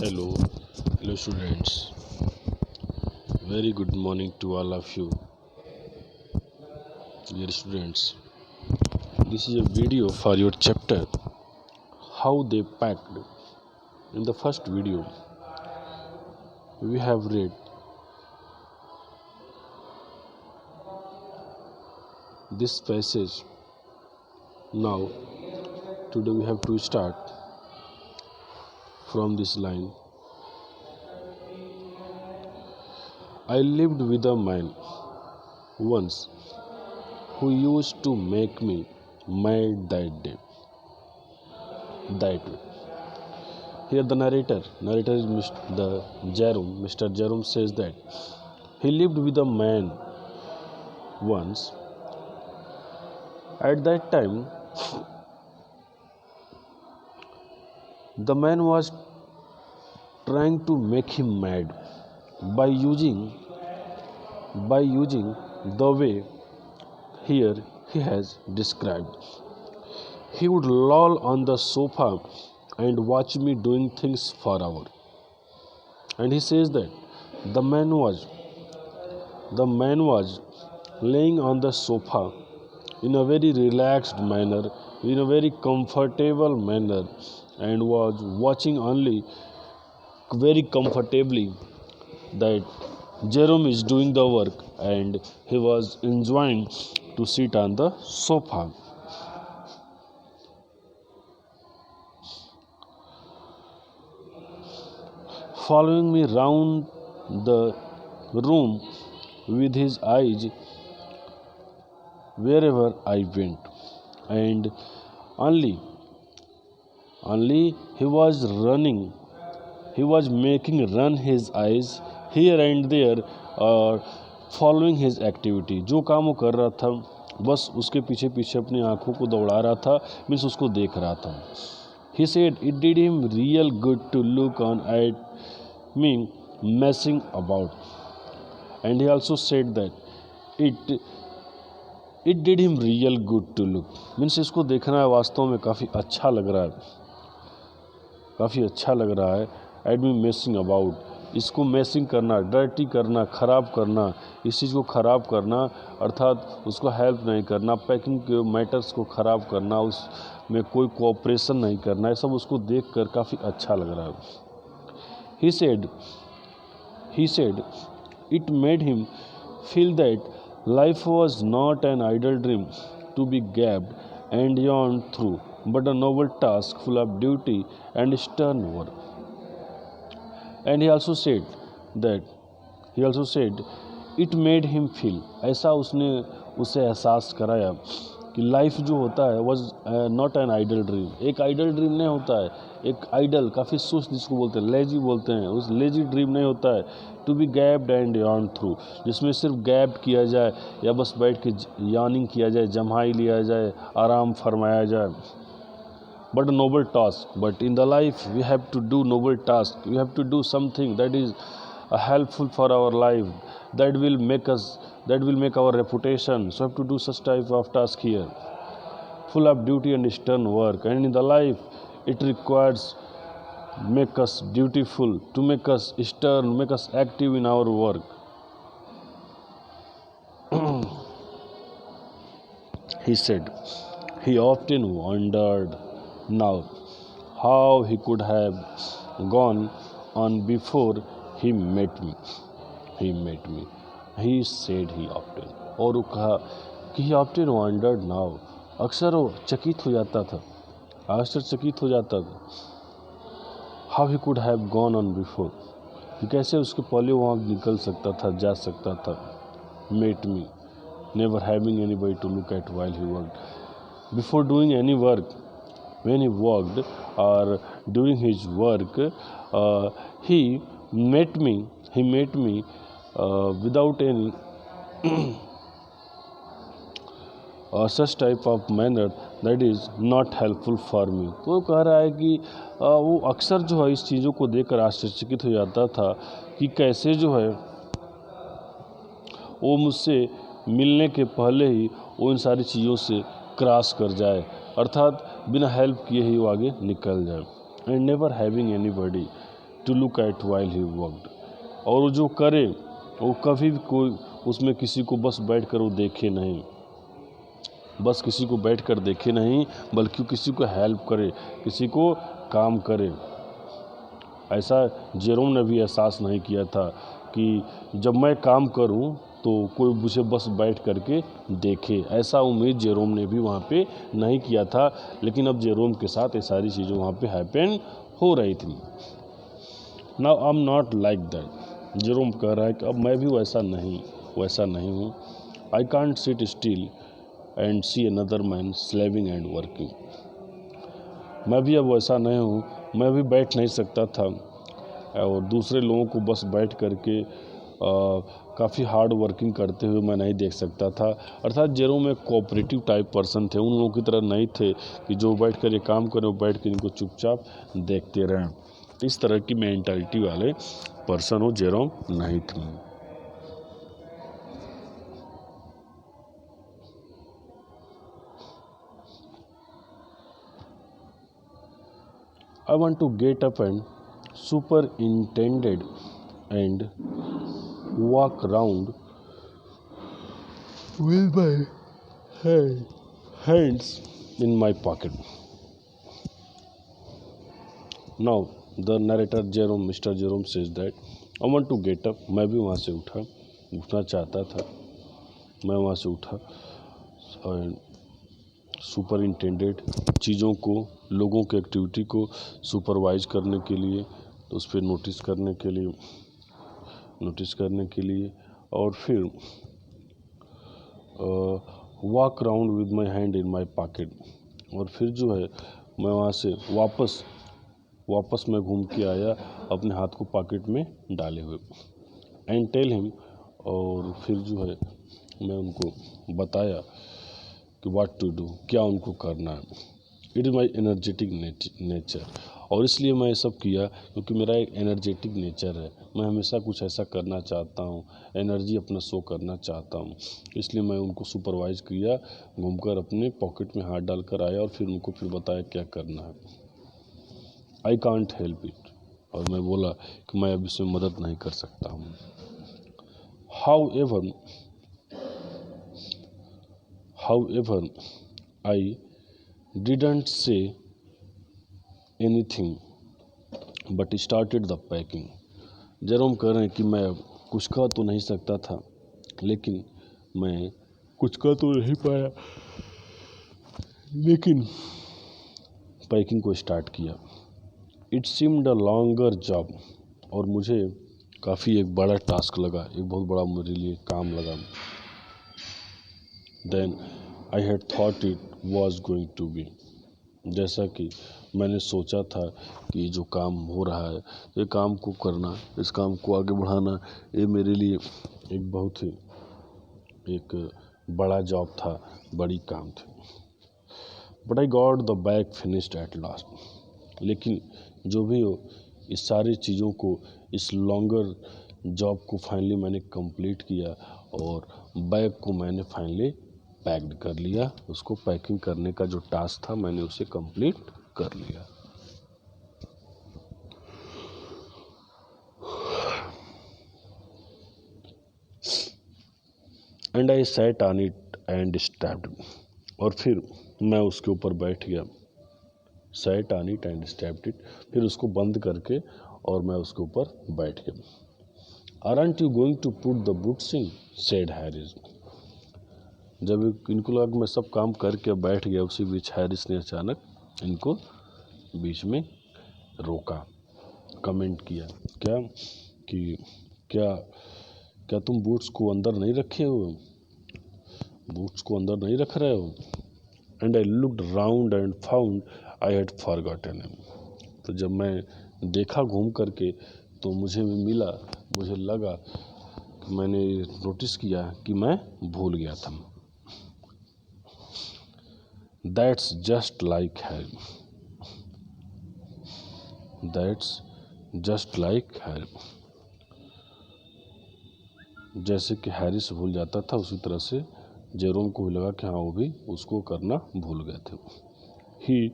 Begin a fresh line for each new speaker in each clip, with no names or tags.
Hello, hello students. Very good morning to all of you, dear students. This is a video for your chapter How They Packed. In the first video, we have read this passage. Now, today we have to start from this line. I lived with a man once who used to make me mad that day. That way. Here the narrator is Mr. Jerome says that he lived with a man once. At that time, the man was trying to make him mad by using the way here he has described. He would loll on the sofa and watch me doing things for hours. And he says that the man was laying on the sofa in a very relaxed manner, in a very comfortable manner, and was watching only very comfortably that Jerome is doing the work, and he was enjoying to sit on the sofa. Following me round the room with his eyes wherever I went, and only he was making run his eyes here and there, और following his activity, जो काम वो कर रहा था बस उसके पीछे पीछे अपनी आंखों को दौड़ा रहा था, मीन्स उसको देख रहा था. He said it did him real good to look on at me messing about, and he also said that it did him real good to look, means इसको देखना है वास्तव में काफ़ी अच्छा लग रहा है. एट मी मेसिंग अबाउट, इसको मेसिंग करना, डर्टी करना, ख़राब करना, इस चीज़ को ख़राब करना, अर्थात उसको हेल्प नहीं करना, पैकिंग के मैटर्स को ख़राब करना, उसमें कोई कोऑपरेशन नहीं करना, ये सब उसको देखकर काफ़ी अच्छा लग रहा है. He said it made him feel that life was not an idle dream to be gaped and yawned through, but a noble task full of duty and stern work. And he also said it made him feel, ऐसा उसने उसे एहसास कराया कि life जो होता है was not an idle dream, एक आइडल ड्रीम नहीं होता है, एक आइडल काफ़ी सुस्त जिसको बोलते हैं, लेजी बोलते हैं, उस लेजी ड्रीम नहीं होता है. To be gapped and yarn through, जिसमें सिर्फ गैप किया जाए या बस बैठ के यार्निंग किया जाए, जम्हाई लिया जाए, आराम फरमाया जाए. But a noble task. But in the life, we have to do noble task. We have to do something that is helpful for our life, that will make our reputation. So, we have to do such type of task here, full of duty and stern work. And in the life, it requires make us dutiful, to make us stern, make us active in our work. He said he often wondered now how he could have gone on before he met me. He said he often, और वो कहा कि he often wondered now, अक्सर वो चकित हो जाता था, आश्चर्यचकित हो जाता था, how he could have gone on before, कि कैसे उसके पहले वहाँ निकल सकता था, जा सकता था. Met me, never having anybody to look at while he worked. Before doing any work, when he worked or during his work, he met me without any such type of manner that is not helpful for me. तो वो कह रहा है कि वो अक्सर जो है इस चीज़ों को देखकर आश्चर्यचकित हो जाता था कि कैसे जो है वो मुझसे मिलने के पहले ही वो इन सारी चीज़ों से क्रॉस कर जाए, अर्थात बिना हेल्प किए ही वो आगे निकल जाए. And never having anybody, to look at while he worked, और वो जो करे वो कभी भी कोई उसमें किसी को बस बैठ कर वो देखे नहीं, बस किसी को बैठ कर देखे नहीं, बल्कि किसी को हेल्प करे, किसी को काम करे। ऐसा जेरोम ने भी एहसास नहीं किया था कि जब मैं काम करूं तो कोई मुझे बस बैठ करके देखे। ऐसा उम्मीद जेरोम ने भी वहाँ पे नहीं किया था, लेकिन अब जेरोम के साथ ये सारी चीज़ें वहाँ पे हैपन हो रही थी। Now I am not like that, Jerome कह रहा है कि अब मैं भी वैसा नहीं हूँ। I can't sit still and see another man slaving and working. मैं भी अब वैसा नहीं हूँ, मैं भी बैठ नहीं सकता था और दूसरे लोगों को बस बैठ करके काफ़ी हार्ड वर्किंग करते हुए मैं नहीं देख सकता था। अर्थात जेरोम एक कोऑपरेटिव टाइप पर्सन थे, उन लोगों की तरह नहीं थे कि जो बैठ कर ये काम करें वो बैठ कर इनको चुपचाप देखते रहें। इस तरह की मेंटालिटी वाले पर्सन वो जेरोम नहीं थे। I want to get up and superintended and walk around with my hands in my pocket. Now the narrator Jerome, Mr. Jerome says that I want to get up. मैं भी वहाँ से उठना चाहता था, मैं वहाँ से उठा और सुपरिंटेंडेंट चीज़ों को, लोगों के एक्टिविटी को सुपरवाइज करने के लिए, तो उस पर नोटिस करने के लिए और फिर walk around with my hand in my pocket, और फिर जो है मैं वहाँ से वापस मैं घूम के आया अपने हाथ को पॉकेट में डाले हुए। एंड टेल हिम, और फिर जो है मैं उनको बताया कि व्हाट टू डू, क्या उनको करना है। It is my energetic nature, और इसलिए मैं ये सब किया क्योंकि मेरा एक एनर्जेटिक नेचर है। मैं हमेशा कुछ ऐसा करना चाहता हूँ, एनर्जी अपना शो करना चाहता हूँ, इसलिए मैं उनको सुपरवाइज किया, घूमकर अपने पॉकेट में हाथ डालकर आया और फिर उनको फिर बताया क्या करना है। आई कांट हेल्प इट, और मैं बोला कि मैं अब इसमें मदद नहीं कर सकता हूँ। However, I didn't say anything but started the packing. Jerome कह रहे हैं कि मैं कुछ कह तो नहीं सकता था, लेकिन मैं कुछ कह तो नहीं पाया, लेकिन पैकिंग को स्टार्ट किया। It seemed a longer job, और मुझे काफ़ी एक बड़ा टास्क लगा, एक बहुत बड़ा मेरे लिए काम लगा। Then I had thought it was going to be, जैसा कि मैंने सोचा था कि जो काम हो रहा है, ये काम को करना, इस काम को आगे बढ़ाना, ये मेरे लिए एक बहुत ही एक बड़ा जॉब था, बड़ी काम थी। But I got the bag finished at last. लेकिन जो भी हो, इस सारी चीज़ों को, इस लॉन्गर जॉब को फाइनली मैंने कंप्लीट किया और बैग को मैंने फाइनली पैक्ड कर लिया। उसको पैकिंग करने का जो टास्क था मैंने उसे कंप्लीट कर लिया। And I sat on it and stabbed, और फिर मैं उसके ऊपर बैठ गया। Sat on it and stabbed it, फिर उसको बंद करके और मैं उसके ऊपर बैठ गया। Aren't you going to put the boots in, said Harris. जब इनको लगा कि मैं सब काम करके बैठ गया, उसी बीच हैरिस ने अचानक इनको बीच में रोका, कमेंट किया, क्या कि क्या तुम बूट्स को अंदर नहीं रखे हो, बूट्स को अंदर नहीं रख रहे हो। And I looked round and found I had forgotten him. तो जब मैं देखा घूम करके तो मुझे लगा कि मैंने नोटिस किया कि मैं भूल गया था। That's just like Harry, that's just like Harry. जैसे कि हैरिस भूल जाता था, उसी तरह से जेरोम को भी लगा कि हाँ, वो भी उसको करना भूल गए थे। ही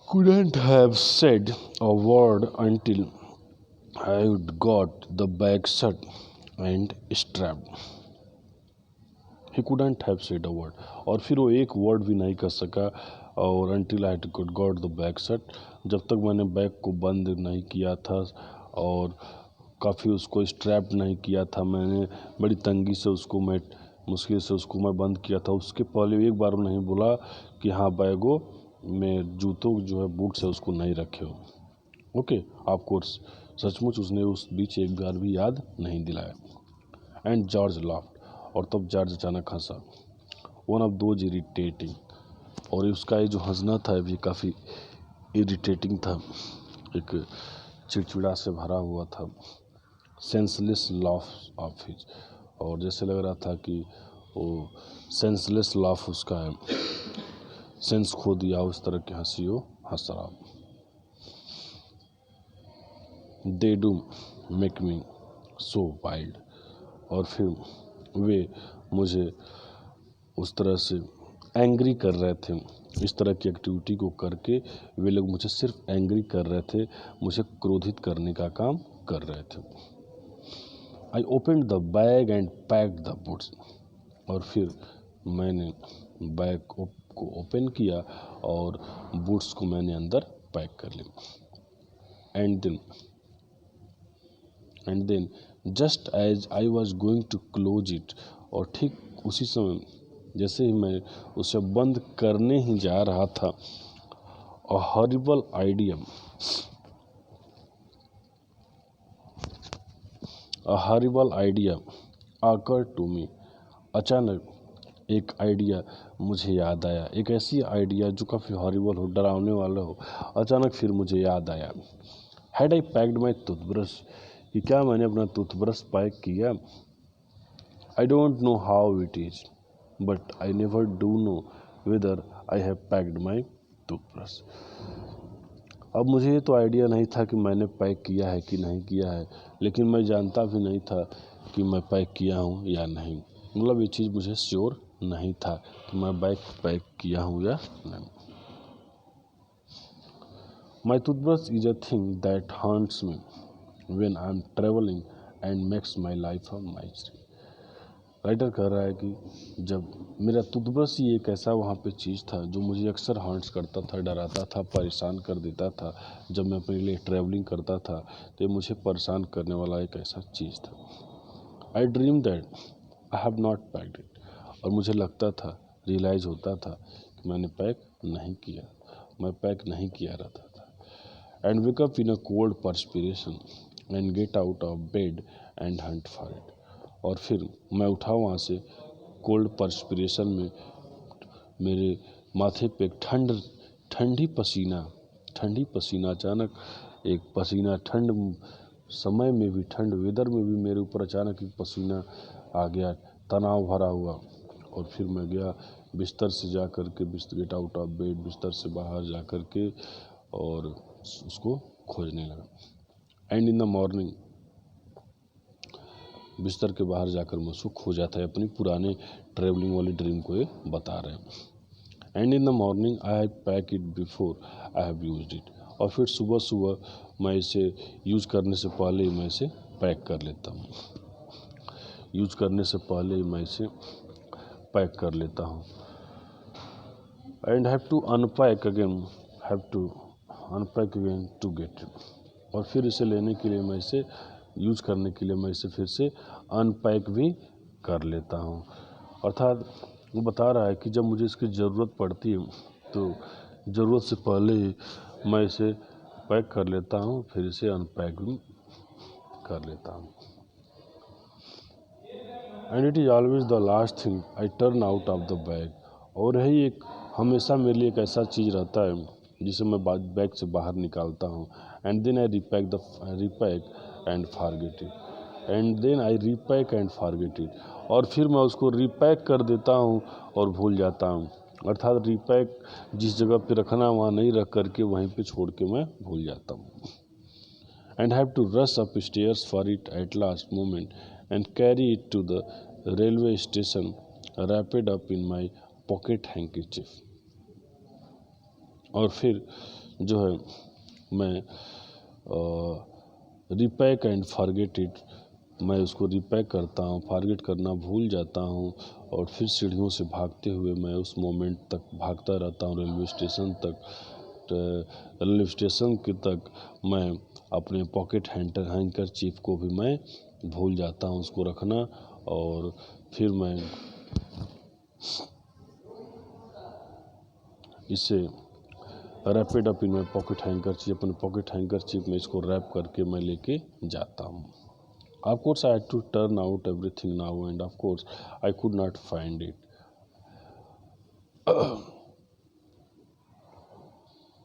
couldn't have said a word until I'd got the bag shut and strapped. He couldn't have said a word. और फिर वो एक वर्ड भी नहीं कर सका और until I had got the bag shut, जब तक मैंने बैग को बंद नहीं किया था और काफ़ी उसको स्ट्रैप नहीं किया था, मैंने बड़ी तंगी से उसको मैं मुश्किल से उसको मैं बंद किया था, उसके पहले एक बार नहीं बोला कि हाँ बैगों में जूतों जो है बूट से उसको नहीं रखे हो. ओके, आपको सचमुच उसने उस बीच एक बार भी याद नहीं दिलाया. एंड जॉर्ज लाफ्ड, और तब जॉर्ज अचानक हंसा. वन ऑफ दोज इरिटेटिंग, और उसका ये जो हंसना था ये काफ़ी इरिटेटिंग था, एक चिड़चिड़ा से भरा हुआ था. सेंसलेस लाफ ऑफ हिज, और जैसे लग रहा था कि वो सेंसलेस लाफ उसका है, सेंस खो दिया उस तरह की हंसी वो हंस रहा. They do make me so wild, और फिर वे मुझे उस तरह से एंग्री कर रहे थे. इस तरह की एक्टिविटी को करके वे लोग मुझे सिर्फ एंग्री कर रहे थे, मुझे क्रोधित करने का काम कर रहे थे. I open the bag and packed the boots, और फिर मैंने बैग को ओपन किया और बूट्स को मैंने अंदर पैक कर लिया. And then just as I was going to close it, और ठीक उसी समय जैसे ही मैं उसे बंद करने ही जा रहा था, अ हॉरिबल आइडिया आकर टू मी. अचानक एक आइडिया मुझे याद आया, एक ऐसी आइडिया जो काफ़ी हॉरिबल हो, डरावने वाला हो. अचानक फिर मुझे याद आया, had I packed my toothbrush, कि क्या मैंने अपना टूथब्रश पैक किया. I don't know how it is, but I never do know whether I have packed my toothbrush. अब मुझे ये तो आइडिया नहीं था कि मैंने पैक किया है कि नहीं किया है, लेकिन मैं जानता भी नहीं था कि मैं पैक किया हूँ या नहीं. मतलब ये चीज़ मुझे श्योर नहीं था कि मैं बैग पैक किया हूँ या नहीं. My toothbrush is a thing that haunts me when I am travelling and makes my life a mystery. Writer कह रहा है कि जब मेरा टूथब्रश ही एक ऐसा वहाँ पे चीज़ था जो मुझे अक्सर हॉन्ट्स करता था, डराता था, परेशान कर देता था. जब मैं अपने लिए ट्रैवलिंग करता था तो ये मुझे परेशान करने वाला एक ऐसा चीज़ था. आई dream that I have not packed it, और मुझे लगता था, रियलाइज़ होता था कि मैंने पैक नहीं किया, मैं पैक नहीं किया रहता था. And wake up in a cold perspiration and get out of bed and Hunt for it, और फिर मैं उठा वहाँ से कोल्ड परस्पिरेशन में, मेरे माथे पे एक ठंडी पसीना अचानक, एक पसीना ठंड समय में भी, ठंड वेदर में भी मेरे ऊपर अचानक एक पसीना आ गया, तनाव भरा हुआ. और फिर मैं गया बिस्तर से जा कर के, गेट आउट ऑफ बेड, बिस्तर से बाहर जा कर के और उसको खोजने लगा. एंड इन द मॉर्निंग, बिस्तर के बाहर जाकर मैं उसको खोजा था. अपनी पुराने ट्रेवलिंग वाली ड्रीम को ये बता रहे हैं. And in the morning I have pack it before I have used it, और फिर सुबह मैं इसे यूज़ करने से पहले ही मैं इसे पैक कर लेता हूँ. यूज़ करने से पहले ही मैं इसे पैक कर लेता हूँ. And have to unpack again to get it, और फिर इसे लेने के लिए, मैं इसे यूज़ करने के लिए मैं इसे फिर से अनपैक भी कर लेता हूँ. अर्थात वो बता रहा है कि जब मुझे इसकी ज़रूरत पड़ती है तो ज़रूरत से पहले ही मैं इसे पैक कर लेता हूँ, फिर इसे अनपैक भी कर लेता हूँ. And it is always the last thing I turn out of the bag, और यही एक हमेशा मेरे लिए एक ऐसा चीज़ रहता है जिसे मैं बैग से बाहर निकालता हूँ. And then I repack and forget it, और फिर मैं उसको रिपैक कर देता हूँ और भूल जाता हूँ. अर्थात रिपैक जिस जगह पे रखना वहाँ नहीं रख करके वहीं पे छोड़ के मैं भूल जाता हूँ. And have to rush up stairs for it at last moment and carry it to the railway station wrapped up in my pocket handkerchief, और फिर जो है मैं रिपैक एंड फॉरगेट इट, मैं उसको रिपैक करता हूँ, फॉरगेट करना भूल जाता हूँ और फिर सीढ़ियों से भागते हुए मैं उस मोमेंट तक भागता रहता हूँ रेलवे स्टेशन तक। रेलवे स्टेशन के तक मैं अपने पॉकेट हैंकरचीफ को भी मैं भूल जाता हूँ उसको रखना, और फिर मैं इसे wrap up in my pocket handkerchief, अपने पॉकेट हैंकरचीफ में इसको रैप करके मैं लेके जाता हूँ। Of course, I had to turn out everything now, and of course, I could not find it.